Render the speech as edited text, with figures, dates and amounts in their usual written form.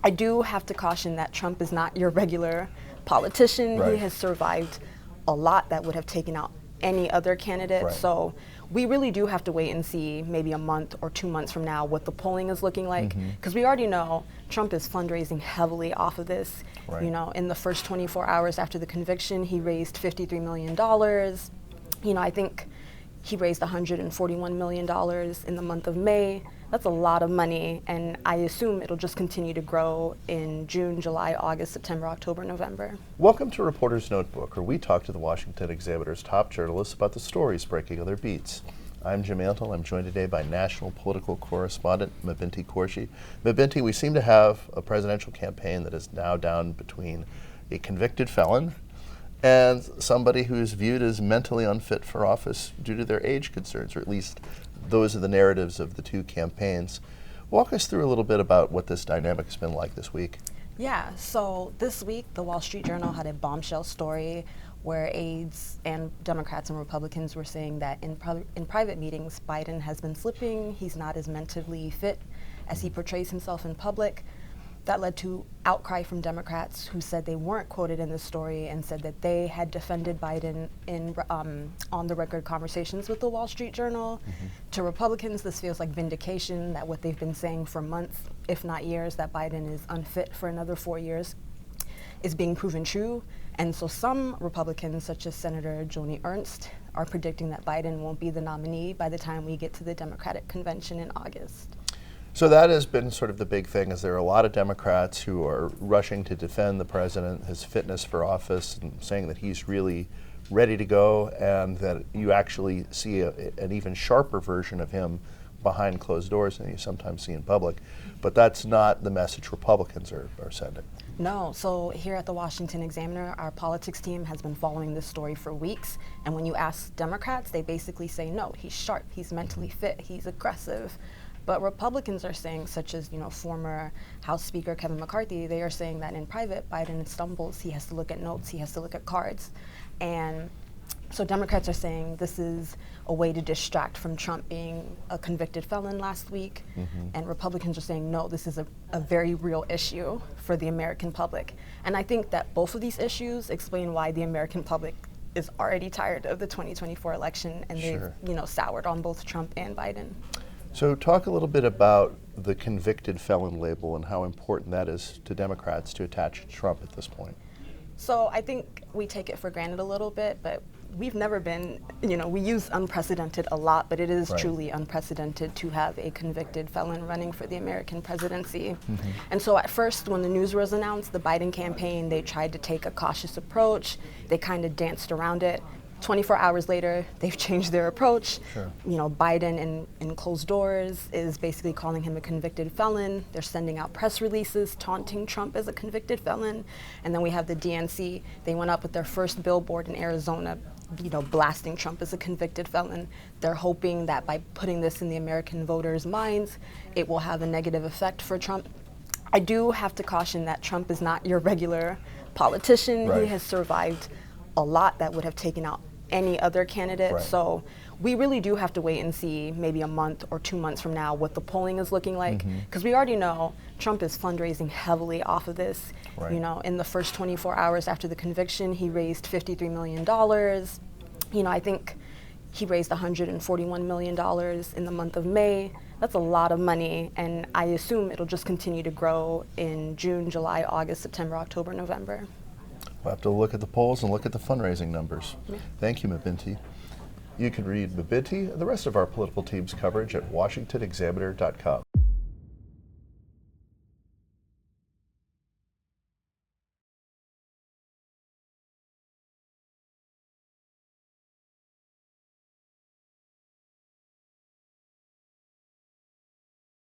I do have to caution that Trump is not your regular politician. Right. He has survived a lot that would have taken out any other candidate. Right. So we really do have to wait and see maybe a month or 2 months from now what the polling is looking like. Because we already know Trump is fundraising heavily off of this. Right. You know, in the first 24 hours after the conviction, he raised $53 million. You know, I think he raised $141 million in the month of May. That's a lot of money, and I assume it'll just continue to grow in June, July, August, September, October, November. Welcome to Reporter's Notebook, where we talk to the Washington Examiner's top journalists about the stories breaking on their beats. I'm Jim Antle. I'm joined today by national political correspondent Mabinty Quarshie. Mabinty, we seem to have a presidential campaign that is now down between a convicted felon and somebody who is viewed as mentally unfit for office due to their age concerns, or at least those are the narratives of the two campaigns. Walk us through a little bit about what this dynamic has been like this week. Yeah, so this week, the Wall Street Journal had a bombshell story where aides and Democrats and Republicans were saying that in private meetings, Biden has been slipping. He's not as mentally fit as he portrays himself in public. That led to outcry from Democrats who said they weren't quoted in the story and said that they had defended Biden in on-the-record conversations with the Wall Street Journal. To Republicans, this feels like vindication that what they've been saying for months, if not years, that Biden is unfit for another 4 years, is being proven true. And so some Republicans, such as Senator Joni Ernst, are predicting that Biden won't be the nominee by the time we get to the Democratic convention in August. So that has been sort of the big thing, is there are a lot of Democrats who are rushing to defend the president, his fitness for office, and saying that he's really ready to go, and that you actually see an even sharper version of him behind closed doors than you sometimes see in public. But that's not the message Republicans are sending. No, so here at the Washington Examiner, our politics team has been following this story for weeks, and when you ask Democrats, they basically say, no, he's sharp, he's mentally fit, he's aggressive. But Republicans are saying, such as former House Speaker Kevin McCarthy, they are saying that in private, Biden stumbles, he has to look at notes, he has to look at cards. And so Democrats are saying this is a way to distract from Trump being a convicted felon last week. And Republicans are saying, no, this is a very real issue for the American public. And I think that both of these issues explain why the American public is already tired of the 2024 election, and they've soured on both Trump and Biden. So talk a little bit about the convicted felon label and how important that is to Democrats to attach to Trump at this point. So I think we take it for granted a little bit, but we've never been, we use unprecedented a lot, but it is truly unprecedented to have a convicted felon running for the American presidency. And so at first, when the news was announced, the Biden campaign, they tried to take a cautious approach. They kind of danced around it. 24 hours later, they've changed their approach. Biden in closed doors is basically calling him a convicted felon. They're sending out press releases taunting Trump as a convicted felon. And then we have the DNC. They went up with their first billboard in Arizona, blasting Trump as a convicted felon. They're hoping that by putting this in the American voters' minds, it will have a negative effect for Trump. I do have to caution that Trump is not your regular politician. He has survived a lot that would have taken out any other candidate. So we really do have to wait and see maybe a month or 2 months from now what the polling is looking like, because we already know Trump is fundraising heavily off of this. In the first 24 hours after the conviction, he raised $53 million. I think he raised $141 million in the month of May. That's a lot of money, and I assume it'll just continue to grow in June, July, August, September, October, November. We'll have to look at the polls and look at the fundraising numbers. Thank you, Mabinty. You can read Mabinty and the rest of our political team's coverage at washingtonexaminer.com.